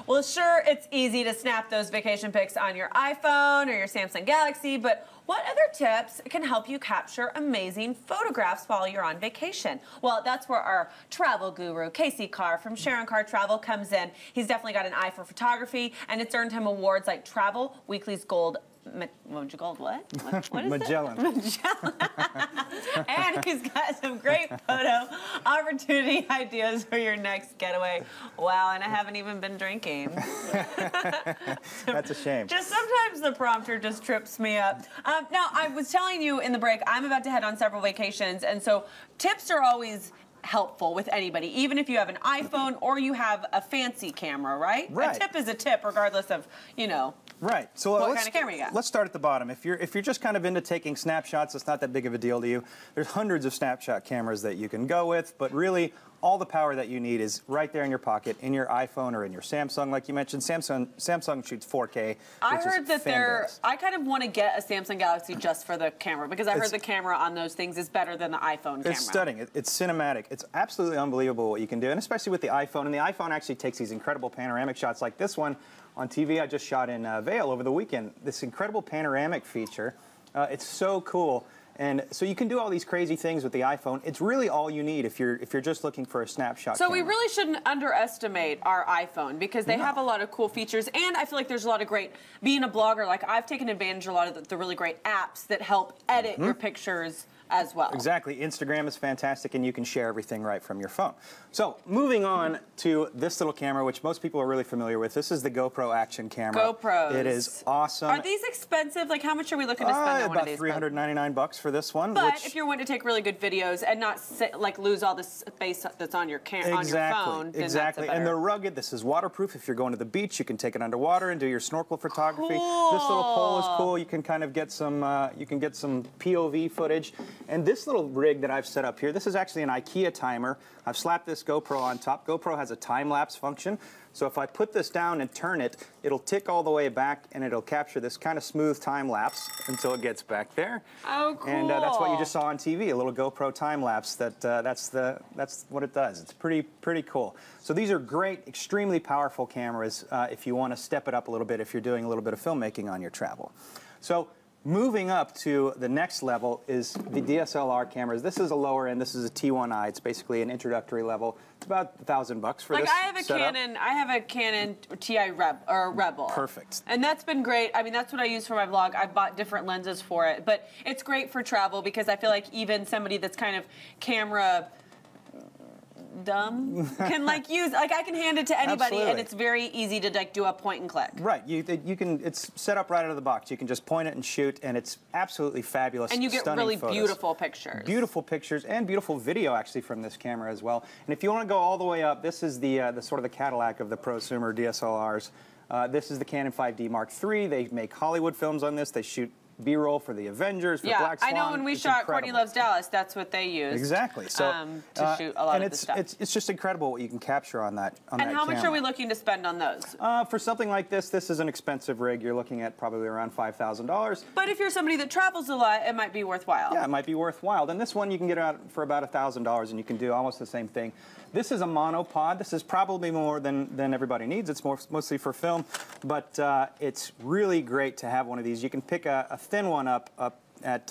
Well, sure, it's easy to snap those vacation pics on your iPhone or your Samsung Galaxy, but what other tips can help you capture amazing photographs while you're on vacation? Well, that's where our travel guru, Casey Carr from Sharon Carr Travel, comes in. He's definitely got an eye for photography, and it's earned him awards like Travel Weekly's Gold. Gold what? What is Magellan. Magellan. And he's got some great photo opportunity ideas for your next getaway. Wow, and I haven't even been drinking. That's a shame. Just sometimes the prompter just trips me up. Now, I was telling you in the break, I'm about to head on several vacations, and so tips are always helpful with anybody, even if you have an iPhone or you have a fancy camera, right? Right. A tip is a tip, regardless of, you know, right. So what kind of camera you got. Let's start at the bottom. If you're just kind of into taking snapshots, it's not that big of a deal to you. There's hundreds of snapshot cameras that you can go with, but really all the power that you need is right there in your pocket, in your iPhone or in your Samsung. Like you mentioned, Samsung shoots 4K. I heard that I kind of want to get a Samsung Galaxy just for the camera, because I heard the camera on those things is better than the iPhone camera. It's stunning. It's cinematic. It's absolutely unbelievable what you can do, and especially with the iPhone. And the iPhone actually takes these incredible panoramic shots like this one on TV I just shot in Vail over the weekend. This incredible panoramic feature. It's so cool. And so you can do all these crazy things with the iPhone. It's really all you need if you're just looking for a snapshot So camera. we really shouldn't underestimate our iPhone, because they have a lot of cool features, and I feel like there's a lot of great, being a blogger, like I've taken advantage of a lot of the really great apps that help edit your pictures as well. Exactly. Instagram is fantastic, and you can share everything right from your phone. So moving on to this little camera, which most people are really familiar with. This is the GoPro Action camera. GoPros. It is awesome. Are these expensive? Like, how much are we looking to spend on one of these? About $399 for this one. But if you're wanting to take really good videos and not like lose all the space that's on your on your phone, then exactly. That's and they're rugged. This is waterproof. If you're going to the beach, you can take it underwater and do your snorkel photography. Cool. This little pole is cool. You can kind of get some POV footage. And this little rig that I've set up here, this is actually an IKEA timer. I've slapped this GoPro on top. GoPro has a time-lapse function. So if I put this down and turn it, it'll tick all the way back, and it'll capture this kind of smooth time-lapse until it gets back there. Oh, cool. And that's what you just saw on TV, a little GoPro time-lapse. That's what it does. It's pretty cool. So these are great, extremely powerful cameras if you want to step it up a little bit if you're doing a little bit of filmmaking on your travel. So moving up to the next level is the DSLR cameras. This is a lower end. This is a T1i. It's basically an introductory level. It's about $1,000 for this. Like I have a Canon TI Rebel. Perfect. And that's been great. I mean, that's what I use for my vlog. I've bought different lenses for it, but it's great for travel because I feel like even somebody that's kind of camera dumb can like use, like I can hand it to anybody. Absolutely. And it's very easy to like do a point and click. Right, you can, it's set up right out of the box. You can just point it and shoot, and it's absolutely fabulous. And you get stunning really photos. beautiful pictures. Beautiful pictures and beautiful video actually from this camera as well. And if you want to go all the way up, this is the sort of the Cadillac of the prosumer DSLRs. This is the Canon 5D Mark III. They make Hollywood films on this. They shoot B-roll for the Avengers, for Black Swan. I know when we shot Courtney Loves Dallas, that's what they used. Exactly. So to shoot a lot of the stuff. It's just incredible what you can capture on that. And how much are we looking to spend on those? For something like this, this is an expensive rig. You're looking at probably around $5,000. But if you're somebody that travels a lot, it might be worthwhile. Yeah, it might be worthwhile. And this one you can get out for about $1,000, and you can do almost the same thing. This is a monopod. This is probably more than everybody needs. It's mostly for film, but it's really great to have one of these. You can pick a thin one up at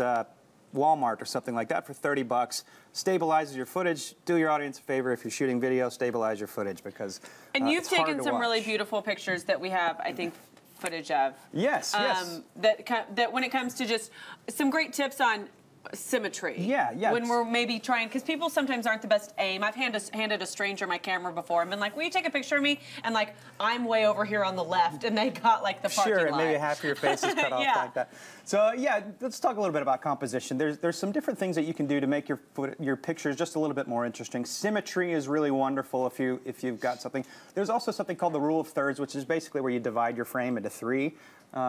Walmart or something like that for $30. Stabilizes your footage. Do your audience a favor if you're shooting video. Stabilize your footage because and you've it's hard taken to some watch. really beautiful pictures that we have, I think, footage of. Yes, yes. That when it comes to just some great tips on symmetry. Yeah, yeah. When we're maybe trying, because people sometimes aren't the best aim. I've handed a stranger my camera before and been like, will you take a picture of me? And like, I'm way over here on the left, and they got like the parking lot. Sure, and maybe half of your face is cut off like that. So yeah, let's talk a little bit about composition. There's some different things that you can do to make your pictures just a little bit more interesting. Symmetry is really wonderful if you've got something. There's also something called the rule of thirds, which is basically where you divide your frame into 3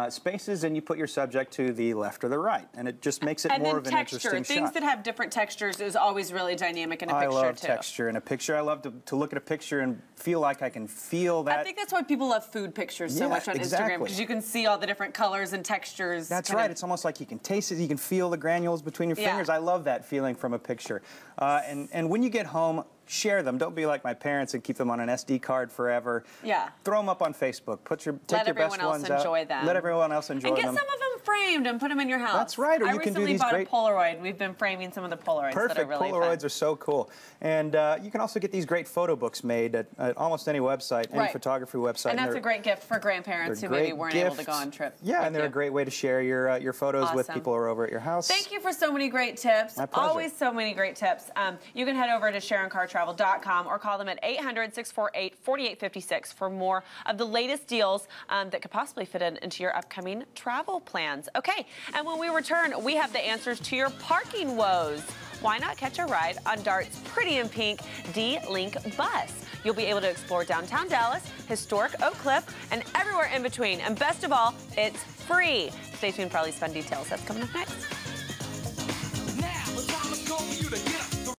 spaces, and you put your subject to the left or the right, and it just makes it more of an interesting shot. Things that have different textures is always really dynamic in a picture, I love too. texture in a picture. I love to look at a picture and feel like I can feel that. I think that's why people love food pictures so much on Instagram, because you can see all the different colors and textures. That's right. It's almost like you can taste it. You can feel the granules between your fingers. I love that feeling from a picture. And when you get home, share them. Don't be like my parents and keep them on an SD card forever. Yeah. Throw them up on Facebook. Take your best ones out. Let everyone else enjoy them. Let everyone else enjoy them. And get some of them framed and put them in your house. That's right. Or you can do these I recently great bought a Polaroid. We've been framing some of the Polaroids that are really Polaroids fun. are so cool. And you can also get these great photo books made at almost any website, any photography website. And that's a great gift for grandparents who maybe weren't able to go on trip. Yeah, and they're a great way to share your photos with people who are over at your house. Thank you for so many great tips. My pleasure. Always so many great tips. You can head over to SharonCarrTravel.com or call them at 800-648-4856 for more of the latest deals that could possibly fit into your upcoming travel plans. Okay, and when we return, we have the answers to your parking woes. Why not catch a ride on DART's Pretty in Pink D-Link bus? You'll be able to explore downtown Dallas, historic Oak Cliff, and everywhere in between. And best of all, it's free. Stay tuned for all these fun details. That's coming up next. Now, the time has come for you to get up.